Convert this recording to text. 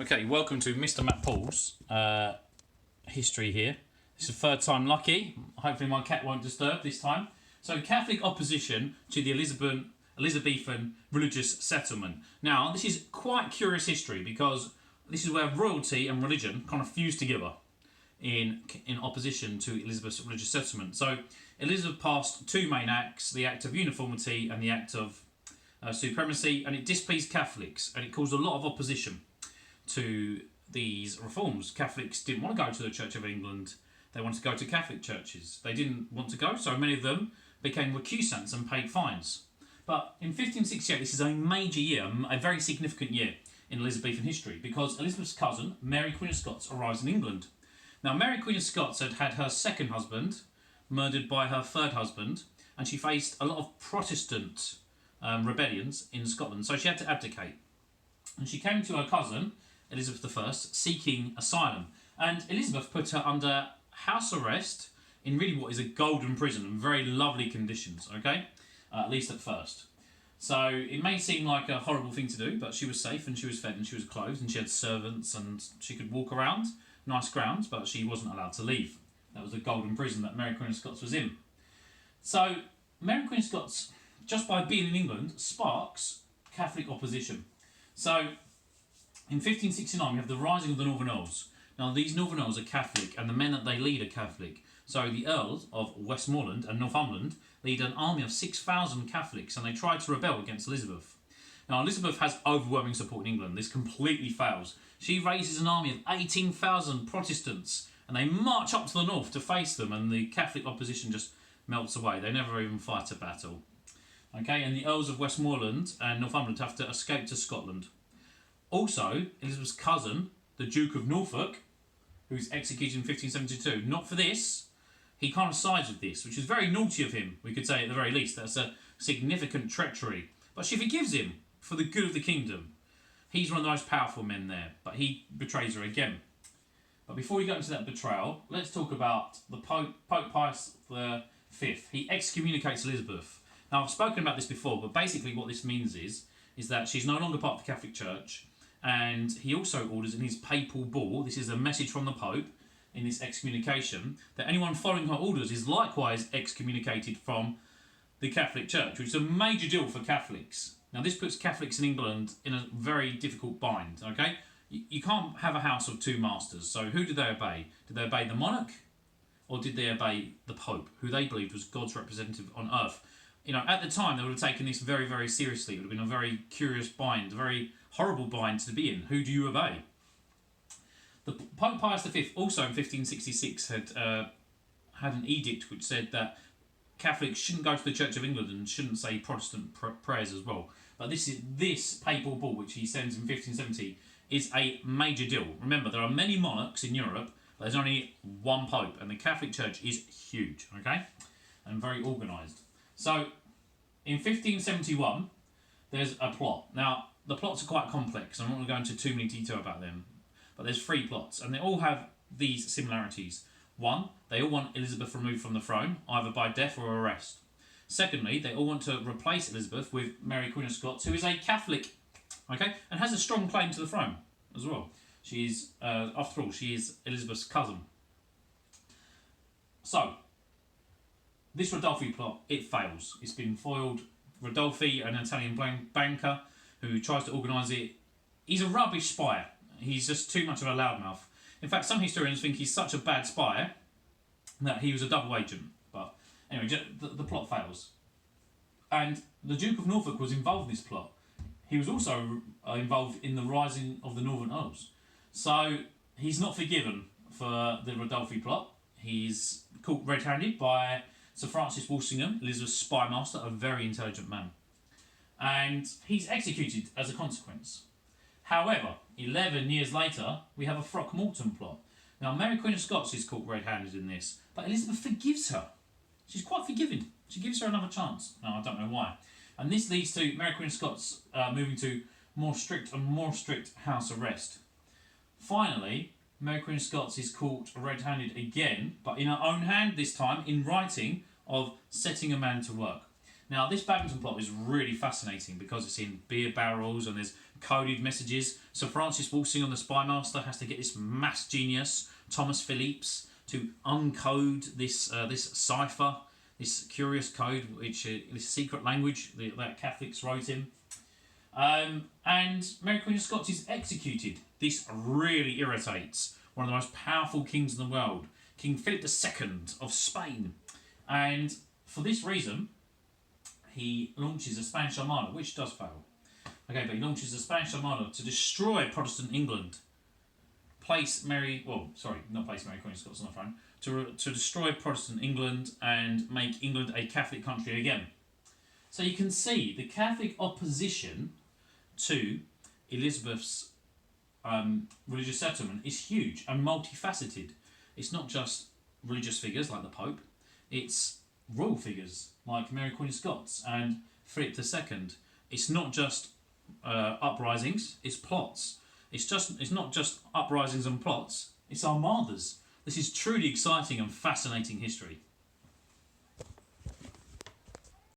Okay, welcome to Mr. Mack-Poole's history here. This is the third time lucky. Hopefully my cat won't disturb this time. So, Catholic opposition to the Elizabethan religious settlement. Now, this is quite curious history because this is where royalty and religion kind of fused together in opposition to Elizabeth's religious settlement. So, Elizabeth passed two main acts, the Act of Uniformity and the Act of Supremacy, and it displeased Catholics and it caused a lot of opposition to these reforms. Catholics didn't want to go to the Church of England, they wanted to go to Catholic churches. They didn't want to go, so many of them became recusants and paid fines. But in 1568, this is a major year, a very significant year in Elizabethan history, because Elizabeth's cousin, Mary Queen of Scots, arrives in England. Now, Mary Queen of Scots had had her second husband murdered by her third husband, and she faced a lot of Protestant rebellions in Scotland, so she had to abdicate. And she came to her cousin, Elizabeth I, seeking asylum. And Elizabeth put her under house arrest in really what is a golden prison and very lovely conditions, okay? At least at first. So it may seem like a horrible thing to do, but she was safe and she was fed and she was clothed and she had servants and she could walk around, nice grounds, but she wasn't allowed to leave. That was the golden prison that Mary Queen of Scots was in. So Mary Queen of Scots, just by being in England, sparks Catholic opposition. So in 1569, we have the rising of the Northern Earls. Now, these Northern Earls are Catholic, and the men that they lead are Catholic. So the Earls of Westmoreland and Northumberland lead an army of 6,000 Catholics, and they try to rebel against Elizabeth. Now, Elizabeth has overwhelming support in England. This completely fails. She raises an army of 18,000 Protestants, and they march up to the north to face them, and the Catholic opposition just melts away. They never even fight a battle. Okay, and the Earls of Westmoreland and Northumberland have to escape to Scotland. Also, Elizabeth's cousin, the Duke of Norfolk, who's executed in 1572, not for this, he kind of sides with this, which is very naughty of him, we could say at the very least. That's a significant treachery. But she forgives him for the good of the kingdom. He's one of the most powerful men there, but he betrays her again. But before we go into that betrayal, let's talk about the Pope Pius V. He excommunicates Elizabeth. Now, I've spoken about this before, but basically what this means is that she's no longer part of the Catholic Church. And he also orders in his papal bull, this is a message from the Pope in this excommunication, that anyone following her orders is likewise excommunicated from the Catholic Church, which is a major deal for Catholics. Now, this puts Catholics in England in a very difficult bind, okay? You can't have a house of two masters, so who did they obey? Did they obey the monarch, or did they obey the Pope, who they believed was God's representative on earth? You know, at the time, they would have taken this very, very seriously. It would have been a very curious bind, a very horrible bind to be in. Who do you obey? The Pope Pius V also in 1566 had an edict which said that Catholics shouldn't go to the Church of England and shouldn't say Protestant prayers as well. But this papal bull, which he sends in 1570, is a major deal. Remember, there are many monarchs in Europe, but there's only one Pope, and the Catholic Church is huge, okay? And very organised. So, in 1571, there's a plot. Now, the plots are quite complex. I'm not going to go into too many detail about them. But there's three plots, and they all have these similarities. One, they all want Elizabeth removed from the throne, either by death or arrest. Secondly, they all want to replace Elizabeth with Mary Queen of Scots, who is a Catholic, okay, and has a strong claim to the throne as well. She's, after all, she is Elizabeth's cousin. So, this Rodolphi plot, it fails. It's been foiled. Rodolphi, an Italian banker who tries to organise it, he's a rubbish spy. He's just too much of a loudmouth. In fact, some historians think he's such a bad spy that he was a double agent. But anyway, the plot fails. And the Duke of Norfolk was involved in this plot. He was also involved in the rising of the Northern Earls. So he's not forgiven for the Rodolphi plot. He's caught red-handed by Sir Francis Walsingham, Elizabeth's spy master, a very intelligent man. And he's executed as a consequence. However, 11 years later, we have a Throckmorton plot. Now, Mary Queen of Scots is caught red-handed in this, but Elizabeth forgives her. She's quite forgiving. She gives her another chance. Now, I don't know why. And this leads to Mary Queen of Scots moving to more strict house arrest. Finally, Mary Queen of Scots is caught red-handed again, but in her own hand this time, in writing of setting a man to work. Now, this Babington plot is really fascinating because it's in beer barrels and there's coded messages. Sir Francis Walsingham, the spymaster, has to get this mass genius, Thomas Phillips, to uncode this cipher, this curious code, this secret language that Catholics wrote in. And Mary Queen of Scots is executed. This really irritates one of the most powerful kings in the world, King Philip II of Spain. And for this reason, he launches a Spanish Armada, which does fail. Okay, but he launches a Spanish Armada to destroy Protestant England. Not place Mary Queen of Scots on the throne, to destroy Protestant England and make England a Catholic country again. So you can see the Catholic opposition to Elizabeth's religious settlement is huge and multifaceted. It's not just religious figures like the Pope, it's royal figures like Mary Queen of Scots and Philip II. It's not just uprisings, it's plots. It's not just uprisings and plots, it's armadas. This is truly exciting and fascinating history.